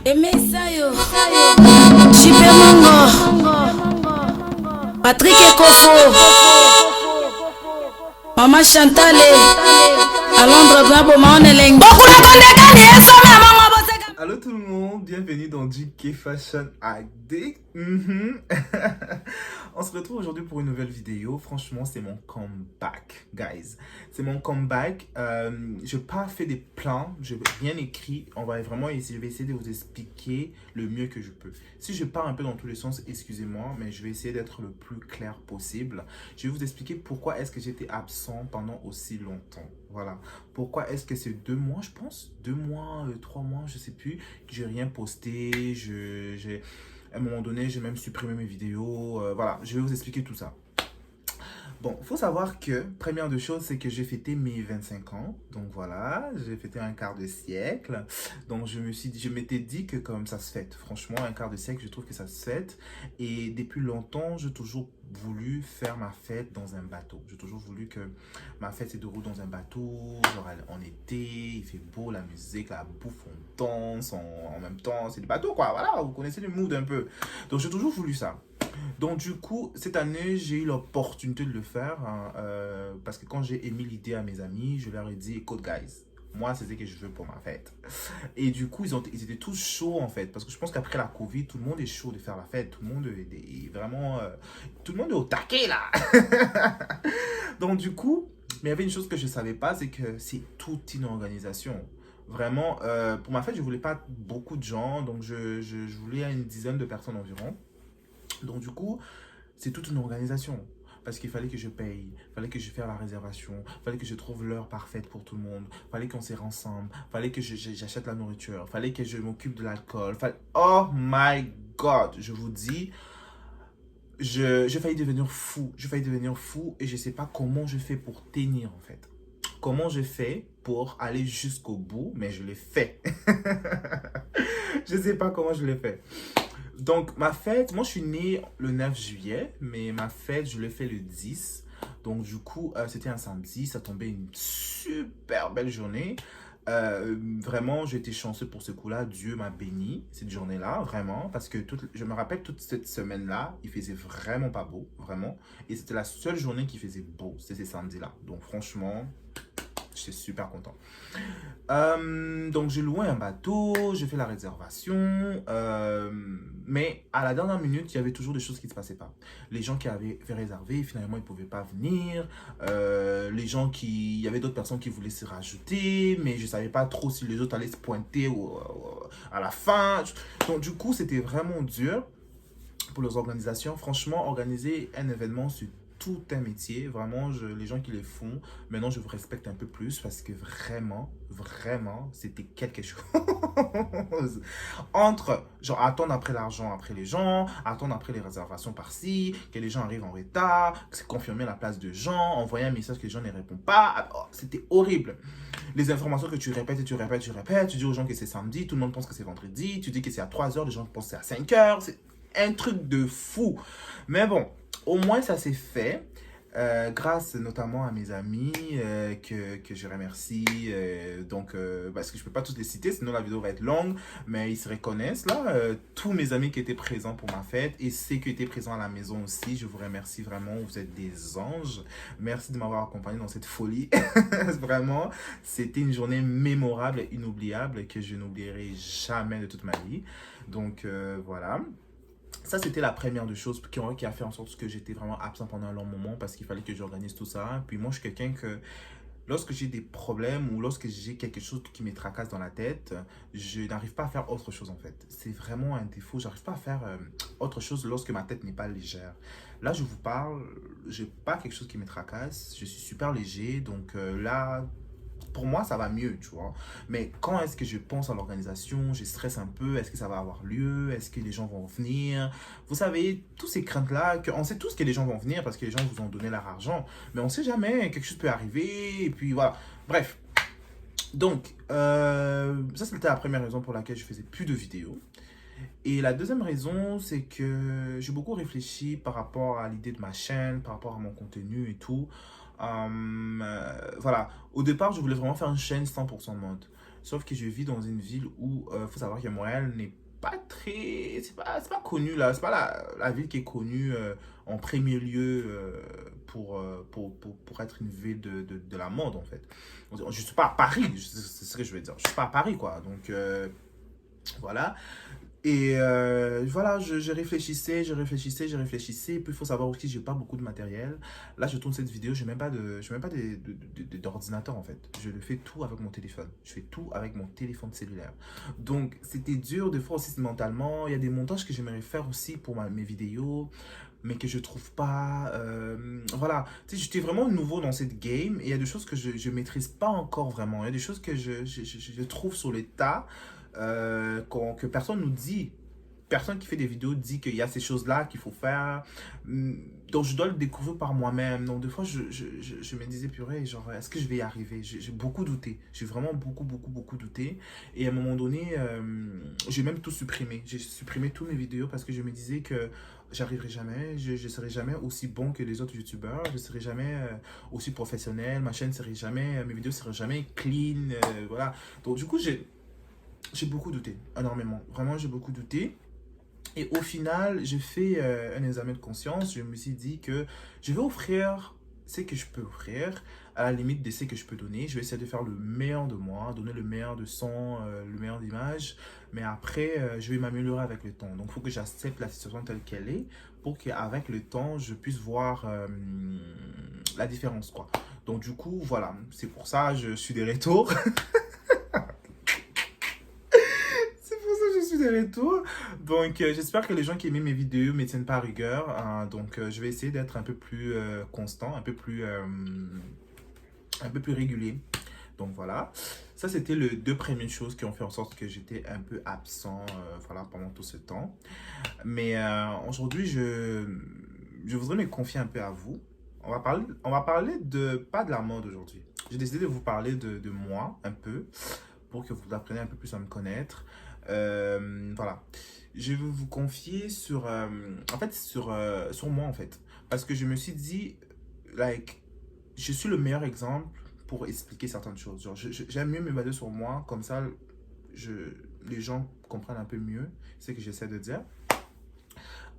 Emesayo, Chipe Mongo, Patrick Ekofo, Maman Chantale, Alondra Brabo, Maoneleng. Allô tout le monde, bienvenue dans GK Fashion Addict. On se retrouve aujourd'hui pour une nouvelle vidéo. Franchement, c'est mon comeback, guys. C'est mon comeback. Je n'ai pas fait des plans, je n'ai rien écrit. Je vais essayer de vous expliquer le mieux que je peux. Si je pars un peu dans tous les sens, excusez-moi, mais je vais essayer d'être le plus clair possible. Je vais vous expliquer pourquoi est-ce que j'étais absent pendant aussi longtemps. Voilà. Pourquoi est-ce que c'est 2 mois, je pense 2 mois, 3 mois, je sais plus, que j'ai rien posté. À un moment donné, j'ai même supprimé mes vidéos. Voilà, je vais vous expliquer tout ça. Bon, il faut savoir que, première de choses, c'est que j'ai fêté mes 25 ans. Donc voilà, j'ai fêté un quart de siècle. Donc je m'étais dit que comme ça se fête. Franchement, un quart de siècle, je trouve que ça se fête. Et depuis longtemps, j'ai toujours voulu faire ma fête dans un bateau. J'ai toujours voulu que ma fête se déroule dans un bateau, genre en été, il fait beau, la musique, la bouffe, on danse, en même temps, c'est le bateau quoi, voilà, vous connaissez le mood un peu. Donc j'ai toujours voulu ça. Donc du coup, cette année, j'ai eu l'opportunité de le faire hein, parce que quand j'ai émis l'idée à mes amis, je leur ai dit, écoute guys, moi c'est ce que je veux pour ma fête. Et du coup, ils étaient tous chauds en fait, parce que je pense qu'après la Covid, tout le monde est chaud de faire la fête, tout le monde est vraiment, tout le monde est au taquet là. Donc du coup, mais il y avait une chose que je ne savais pas, c'est que c'est toute une organisation. Vraiment, pour ma fête, je ne voulais pas beaucoup de gens, donc je voulais une dizaine de personnes environ. Donc du coup, c'est toute une organisation. Parce qu'il fallait que je paye, il fallait que je fasse la réservation, il fallait que je trouve l'heure parfaite pour tout le monde, il fallait qu'on s'y ensemble, il fallait que j'achète la nourriture, il fallait que je m'occupe de l'alcool. Oh my God, je vous dis, j'ai failli devenir fou. J'ai failli devenir fou et je ne sais pas comment je fais pour tenir en fait. Comment je fais pour aller jusqu'au bout, mais je l'ai fait. Je ne sais pas comment je l'ai fait. Donc, ma fête, moi je suis né le 9 juillet, mais ma fête, je l'ai fait le 10. Donc, du coup, c'était un samedi, ça tombait une super belle journée. Vraiment, j'ai été chanceux pour ce coup-là. Dieu m'a béni cette journée-là, vraiment. Parce que je me rappelle toute cette semaine-là, il faisait vraiment pas beau, vraiment. Et c'était la seule journée qui faisait beau, c'était ces samedis-là. Donc, franchement, j'étais super content. Donc j'ai loué un bateau, j'ai fait la réservation, mais à la dernière minute, il y avait toujours des choses qui ne se passaient pas. Les gens qui avaient réservé, finalement, ils ne pouvaient pas venir. Il y avait d'autres personnes qui voulaient se rajouter, mais je ne savais pas trop si les autres allaient se pointer à la fin. Donc du coup, c'était vraiment dur pour les organisations. Franchement, organiser un événement, c'est tout un métier. Vraiment, les gens qui les font, maintenant, je vous respecte un peu plus parce que vraiment, c'était quelque chose. Entre, genre, attendre après l'argent après les gens, attendre après les réservations par-ci, que les gens arrivent en retard, confirmer la place de gens, envoyer un message que les gens ne répondent pas. Oh, c'était horrible. Les informations que tu répètes et tu répètes, tu dis aux gens que c'est samedi, tout le monde pense que c'est vendredi, tu dis que c'est à 3 heures, les gens pensent que c'est à 5 heures. C'est un truc de fou. Mais bon, au moins ça s'est fait. Grâce notamment à mes amis que je remercie. Parce que je ne peux pas tous les citer, sinon la vidéo va être longue. Mais ils se reconnaissent là. Tous mes amis qui étaient présents pour ma fête et ceux qui étaient présents à la maison aussi. Je vous remercie vraiment. Vous êtes des anges. Merci de m'avoir accompagné dans cette folie. Vraiment, c'était une journée mémorable et inoubliable que je n'oublierai jamais de toute ma vie. Donc voilà. Ça, c'était la première des choses qui a fait en sorte que j'étais vraiment absent pendant un long moment parce qu'il fallait que j'organise tout ça. Puis moi, je suis quelqu'un que lorsque j'ai des problèmes ou lorsque j'ai quelque chose qui me tracasse dans la tête, je n'arrive pas à faire autre chose en fait. C'est vraiment un défaut. Je n'arrive pas à faire autre chose lorsque ma tête n'est pas légère. Là, je vous parle, je n'ai pas quelque chose qui me tracasse. Je suis super léger. Donc là, pour moi, ça va mieux, tu vois. Mais quand est-ce que je pense à l'organisation, je stresse un peu, est-ce que ça va avoir lieu, est-ce que les gens vont venir? Vous savez, tous ces craintes-là, on sait tous que les gens vont venir parce que les gens vous ont donné leur argent, mais on ne sait jamais, quelque chose peut arriver, et puis voilà. Bref. Donc, ça c'était la première raison pour laquelle je faisais plus de vidéos. Et la deuxième raison, c'est que j'ai beaucoup réfléchi par rapport à l'idée de ma chaîne, par rapport à mon contenu et tout. Voilà, au départ, je voulais vraiment faire une chaîne 100% mode. Sauf que je vis dans une ville où faut savoir que Montréal n'est pas très... c'est pas connu là, c'est pas la ville qui est connue en premier lieu pour être une ville de la mode en fait. Je suis pas à Paris, c'est ce que je veux dire. Je suis pas à Paris quoi, donc voilà. Et voilà, je réfléchissais, je réfléchissais. Et puis, il faut savoir aussi que j'ai pas beaucoup de matériel. Là, je tourne cette vidéo, je n'ai même pas d'ordinateur en fait. Je le fais tout avec mon téléphone. Je fais tout avec mon téléphone cellulaire. Donc, c'était dur des fois aussi mentalement. Il y a des montages que j'aimerais faire aussi pour mes vidéos, mais que je trouve pas. Voilà, tu sais, j'étais vraiment nouveau dans cette game et il y a des choses que je maîtrise pas encore vraiment. Il y a des choses que je trouve sur le tas que personne nous dit. Personne qui fait des vidéos dit qu'il y a ces choses-là qu'il faut faire. Donc, je dois le découvrir par moi-même. Donc, des fois, je me disais, purée, genre, est-ce que je vais y arriver? J'ai beaucoup douté. J'ai vraiment beaucoup douté. Et à un moment donné, j'ai même tout supprimé. J'ai supprimé toutes mes vidéos parce que je me disais que j'arriverai jamais. Je ne serai jamais aussi bon que les autres youtubeurs. Je ne serai jamais aussi professionnel. Ma chaîne serait jamais, mes vidéos ne seraient jamais clean. Voilà. Donc, du coup, j'ai beaucoup douté, énormément. Vraiment, j'ai beaucoup douté. Et au final, j'ai fait un examen de conscience. Je me suis dit que je vais offrir ce que je peux offrir, à la limite de ce que je peux donner. Je vais essayer de faire le meilleur de moi, donner le meilleur de son, le meilleur d'image. Mais après, je vais m'améliorer avec le temps. Donc, il faut que j'accepte la situation telle qu'elle est pour qu'avec le temps, je puisse voir la différence, quoi. Donc, du coup, voilà. C'est pour ça, je suis des retours. Des retours. Donc, j'espère que les gens qui aiment mes vidéos ne me tiennent pas à rigueur. Donc, je vais essayer d'être un peu plus constant, un peu plus régulier. Donc, voilà. Ça, c'était les deux premières choses qui ont fait en sorte que j'étais un peu absent voilà, pendant tout ce temps. Mais aujourd'hui, je voudrais me confier un peu à vous. On va parler pas de la mode aujourd'hui. J'ai décidé de vous parler de moi un peu pour que vous appreniez un peu plus à me connaître. Voilà, je vais vous confier sur moi en fait, parce que je me suis dit je suis le meilleur exemple pour expliquer certaines choses. Genre, j'aime mieux me baser sur moi, comme ça les gens comprennent un peu mieux ce que j'essaie de dire.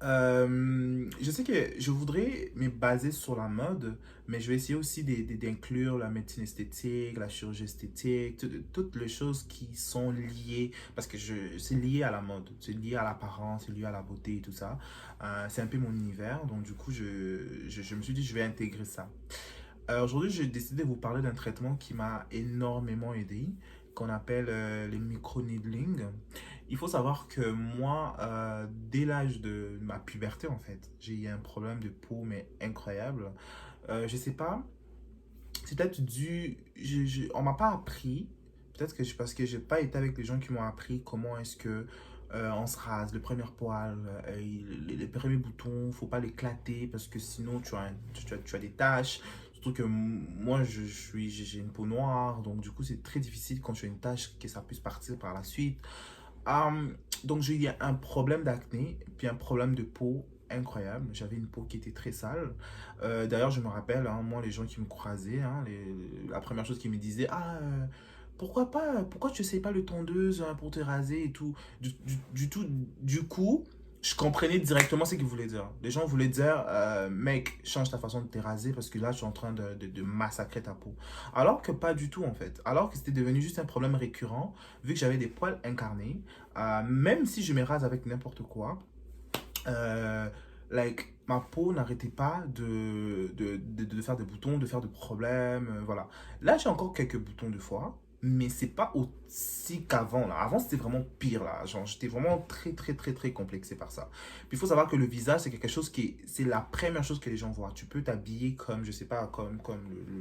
Je sais que je voudrais me baser sur la mode, mais je vais essayer aussi d'inclure la médecine esthétique, la chirurgie esthétique, toutes les choses qui sont liées, parce que c'est lié à la mode, c'est lié à l'apparence, c'est lié à la beauté et tout ça. C'est un peu mon univers, donc du coup, je me suis dit, je vais intégrer ça. Aujourd'hui, j'ai décidé de vous parler d'un traitement qui m'a énormément aidé, qu'on appelle les micro-needling. Il faut savoir que moi, dès l'âge de ma puberté, en fait, j'ai eu un problème de peau, mais incroyable. Je sais pas, c'est peut-être dû... on m'a pas appris, peut-être que parce que j'ai pas été avec les gens qui m'ont appris comment est-ce que on se rase, le premier poil, les premiers boutons, faut pas l'éclater parce que sinon tu as des taches. Surtout que moi, j'ai une peau noire, donc du coup, c'est très difficile quand tu as une tache que ça puisse partir par la suite. Donc, j'ai eu un problème d'acné, puis un problème de peau incroyable. J'avais une peau qui était très sale. D'ailleurs, je me rappelle, hein, moi, les gens qui me croisaient, hein, la première chose qu'ils me disaient, pourquoi tu n'essayes pas le tondeuse hein, pour te raser et tout. Du coup, je comprenais directement ce qu'ils voulaient dire. Les gens voulaient dire, mec, change ta façon de te raser parce que là, je suis en train de massacrer ta peau. Alors que pas du tout, en fait. Alors que c'était devenu juste un problème récurrent, vu que j'avais des poils incarnés. Même si je me rase avec n'importe quoi, ma peau n'arrêtait pas de faire des boutons, de faire des problèmes, voilà. Là, j'ai encore quelques boutons de fois, mais c'est pas aussi qu'avant, là. Avant, c'était vraiment pire, là. Genre, j'étais vraiment très complexé par ça. Puis, il faut savoir que le visage, c'est quelque chose c'est la première chose que les gens voient. Tu peux t'habiller comme, je sais pas, comme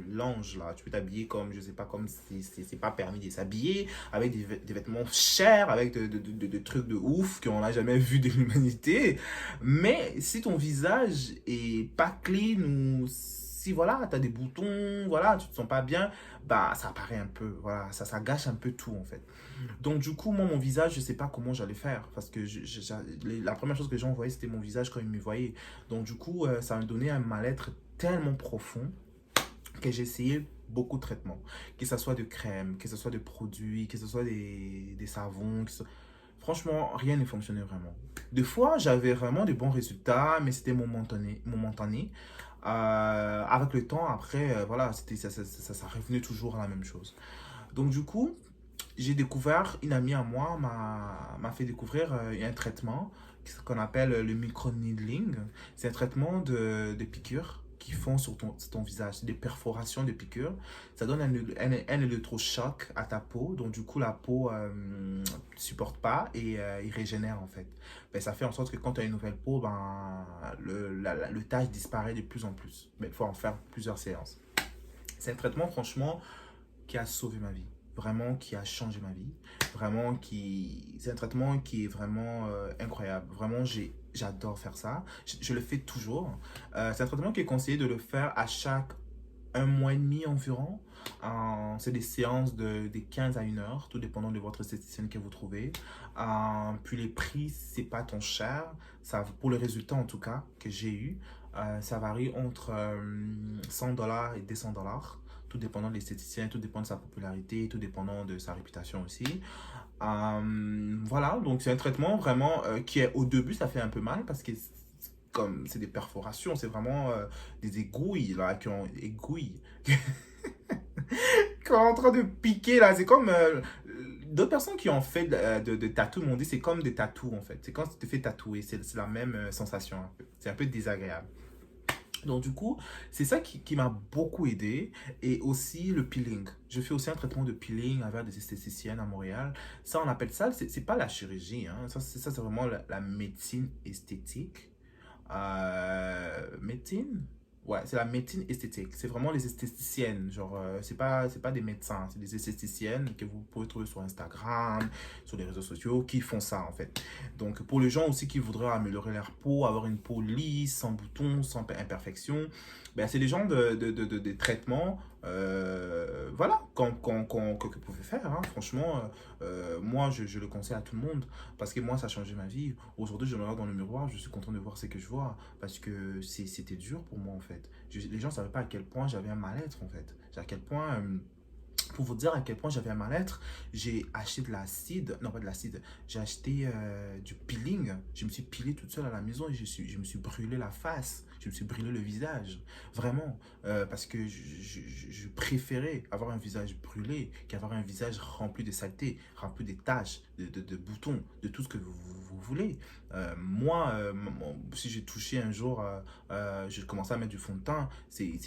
l'ange, là. Tu peux t'habiller comme, je sais pas, comme c'est pas permis de s'habiller, avec des vêtements chers, avec de trucs de ouf qu'on n'a jamais vu de l'humanité. Mais si ton visage est pas clean ou si voilà, tu as des boutons, voilà, tu te sens pas bien, bah ça paraît un peu, voilà, ça gâche un peu tout en fait. Donc du coup, moi, mon visage, je sais pas comment j'allais faire parce que la première chose que les gens voyaient, c'était mon visage quand ils me voyaient. Donc du coup, ça me donnait un mal-être tellement profond que j'ai essayé beaucoup de traitements, que ce soit de crème, que ce soit de produits, que ce soit des savons, franchement, rien ne fonctionnait vraiment. Des fois, j'avais vraiment de bons résultats, mais c'était momentané. Avec le temps, après, voilà, ça revenait toujours à la même chose. Donc du coup, j'ai découvert, une amie à moi m'a fait découvrir un traitement qu'on appelle le microneedling. C'est un traitement de piqûres qui font sur ton visage, des perforations de piqûres. Ça donne un électrochoc à ta peau, donc du coup la peau ne supporte pas et il régénère en fait. Ben, ça fait en sorte que quand tu as une nouvelle peau, ben, le tache disparaît de plus en plus. Mais il faut en faire plusieurs séances. C'est un traitement franchement qui a sauvé ma vie. Vraiment qui a changé ma vie. Vraiment c'est un traitement qui est vraiment incroyable. Vraiment j'adore faire ça. Je le fais toujours. C'est un traitement qui est conseillé de le faire à chaque 1 mois et demi environ. C'est des séances de 15 à 1 heure, tout dépendant de votre esthéticienne que vous trouvez. Puis les prix, c'est pas tant cher. Ça, pour le résultat en tout cas que j'ai eu, ça varie entre $100 et $200. Tout dépendant de l'esthéticien, tout dépend de sa popularité, tout dépendant de sa réputation aussi. Voilà, donc c'est un traitement vraiment qui est au début, ça fait un peu mal parce que comme c'est des perforations, c'est vraiment des aiguilles là, qui ont aiguilles. Qui sont en train de piquer là, c'est comme d'autres personnes qui ont fait de tatou m'ont dit c'est comme des tatous en fait. C'est quand tu te fais tatouer, c'est la même sensation un peu. C'est un peu désagréable. Donc du coup, c'est ça qui m'a beaucoup aidé. Et aussi le peeling. Je fais aussi un traitement de peeling avec des esthéticiennes à Montréal. Ça, on appelle ça, c'est pas la chirurgie. Hein. Ça, c'est vraiment la médecine esthétique. Médecine? Ouais, c'est la médecine esthétique. C'est vraiment les esthéticiennes. Genre, c'est pas des médecins, c'est des esthéticiennes que vous pouvez trouver sur Instagram, sur les réseaux sociaux, qui font ça en fait. Donc, pour les gens aussi qui voudraient améliorer leur peau, avoir une peau lisse, sans boutons, sans imperfections, ben, c'est des gens de traitements, voilà, que vous pouvez faire. Hein. Franchement, moi, je le conseille à tout le monde parce que moi, ça a changé ma vie. Aujourd'hui, je me regarde dans le miroir, je suis content de voir ce que je vois parce que c'était dur pour moi en fait. Les gens ne savaient pas à quel point j'avais un mal-être en fait. À quel point, pour vous dire à quel point j'avais un mal-être, j'ai acheté de l'acide, non pas de l'acide, j'ai acheté du peeling. Je me suis pilé toute seule à la maison et je me suis brûlé la face, je me suis brûlé le visage, vraiment, parce que je préférais avoir un visage brûlé qu'avoir un visage rempli de saleté, rempli de taches, de boutons, de tout ce que vous voulez. Moi, si j'ai touché un jour, j'ai commencé à mettre du fond de teint, c'est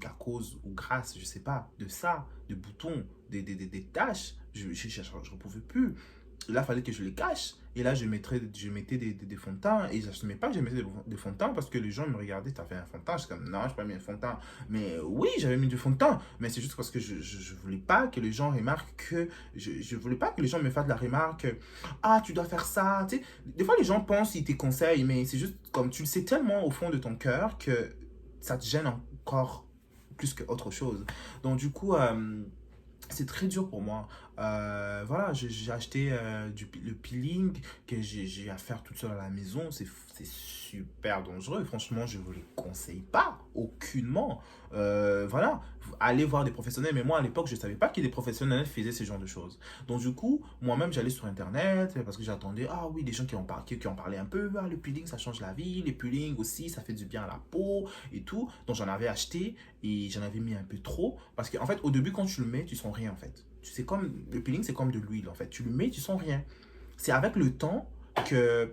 à cause ou grâce, je sais pas, de ça, de boutons, des taches, je ne pouvais plus. Là, il fallait que je les cache. Et là, je mettais des fonds de teint. Et je n'assumais pas que je mettais des fonds de teint parce que les gens me regardaient, tu as fait un fond de teint. Je suis comme, non, je n'ai pas mis un fond de teint. Mais oui, j'avais mis du fond de teint. Mais c'est juste parce que je ne voulais pas que les gens remarquent que... Je voulais pas que les gens me fassent de la remarque. Ah, tu dois faire ça. Tu sais, des fois, les gens pensent, ils te conseillent. Mais c'est juste comme tu le sais tellement au fond de ton cœur que ça te gêne encore plus qu'autre chose. Donc, du coup... c'est très dur pour moi. Voilà, j'ai acheté le peeling que j'ai à faire toute seule à la maison. C'est super dangereux. Franchement, je ne vous le conseille pas, aucunement. Voilà, allez voir des professionnels. Mais moi, à l'époque, je ne savais pas que des professionnels faisaient ce genre de choses. Donc, du coup, moi-même, j'allais sur Internet parce que j'attendais, ah oui, des gens qui ont parlé un peu. Ah, le peeling, ça change la vie. Le peeling aussi, ça fait du bien à la peau et tout. Donc, j'en avais acheté et j'en avais mis un peu trop. Parce qu'en fait, au début, quand tu le mets, tu sens rien en fait. Le peeling, c'est comme de l'huile en fait. Tu le mets, tu sens rien. C'est avec le temps parce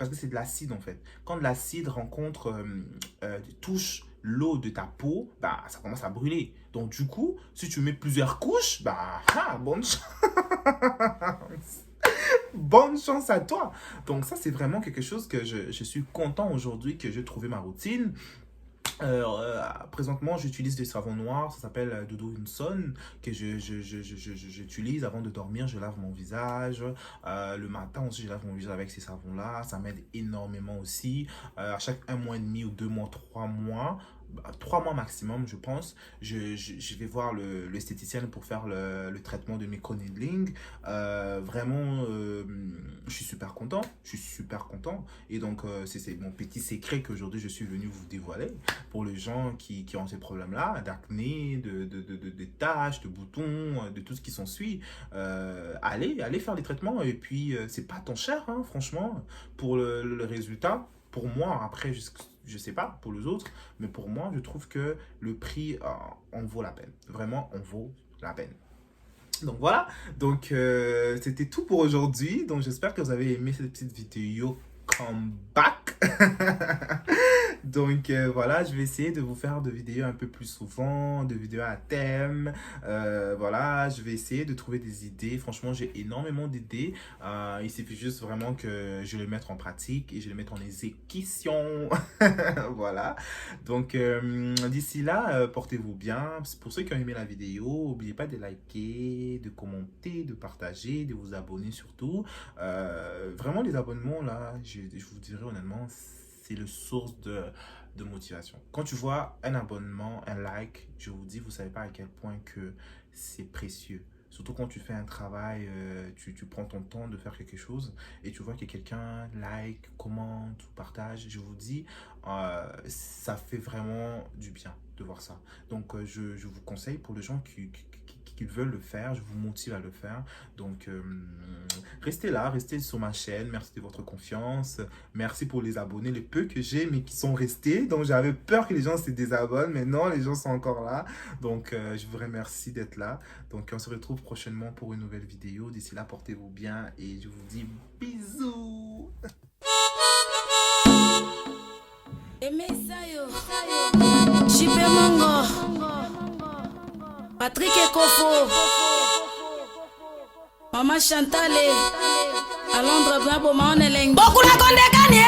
que c'est de l'acide en fait. Quand de l'acide touche l'eau de ta peau, bah, ça commence à brûler. Donc du coup, si tu mets plusieurs couches, bah, bonne chance. Bonne chance à toi. Donc ça, c'est vraiment quelque chose que je suis content aujourd'hui que j'ai trouvé ma routine. Présentement, j'utilise des savons noirs, ça s'appelle Dodo Hudson, que j'utilise avant de dormir. Je lave mon visage. Le matin aussi, je lave mon visage avec ces savons-là. Ça m'aide énormément aussi. À chaque 1 mois et demi ou 2 mois, 3 mois, 3 mois maximum, je pense, je vais voir l'esthéticienne pour faire le traitement de microneedling. Vraiment, je suis super content. Je suis super content. Et donc, c'est mon petit secret qu'aujourd'hui, je suis venu vous dévoiler pour les gens qui ont ces problèmes-là, d'acné, de taches, de boutons, de tout ce qui s'ensuit. Allez faire les traitements. Et puis, c'est pas tant cher, hein, franchement, pour le résultat. Pour moi, après, je sais pas pour les autres, mais pour moi, je trouve que le prix en vaut la peine. Vraiment, on vaut la peine. Donc voilà, donc c'était tout pour aujourd'hui. Donc j'espère que vous avez aimé cette petite vidéo comeback. Donc voilà, je vais essayer de vous faire de vidéos un peu plus souvent, de vidéos à thème. Voilà, je vais essayer de trouver des idées. Franchement, j'ai énormément d'idées. Il suffit juste vraiment que je les mette en pratique et je les mette en exécution. Voilà. Donc d'ici là, portez-vous bien. Pour ceux qui ont aimé la vidéo, n'oubliez pas de liker, de commenter, de partager, de vous abonner surtout. Vraiment, les abonnements là, je vous dirais honnêtement, c'est le source de motivation. Quand tu vois un abonnement, un like, je vous dis, vous savez pas à quel point que c'est précieux. Surtout quand tu fais un travail, tu prends ton temps de faire quelque chose et tu vois que quelqu'un like, commente ou partage. Je vous dis, ça fait vraiment du bien de voir ça. Donc, je vous conseille pour les gens qui veulent le faire, je vous motive à le faire. Donc, restez là, restez sur ma chaîne. Merci de votre confiance. Merci pour les abonnés, les peu que j'ai, mais qui sont restés. Donc, j'avais peur que les gens se désabonnent, mais non, les gens sont encore là. Donc, je vous remercie d'être là. Donc, on se retrouve prochainement pour une nouvelle vidéo. D'ici là, portez-vous bien et je vous dis bisous. JP Mongo, Patrick Ekofo, Maman Chantal, à Londres, Bravo, Maman Elengi. Beaucoup la condé,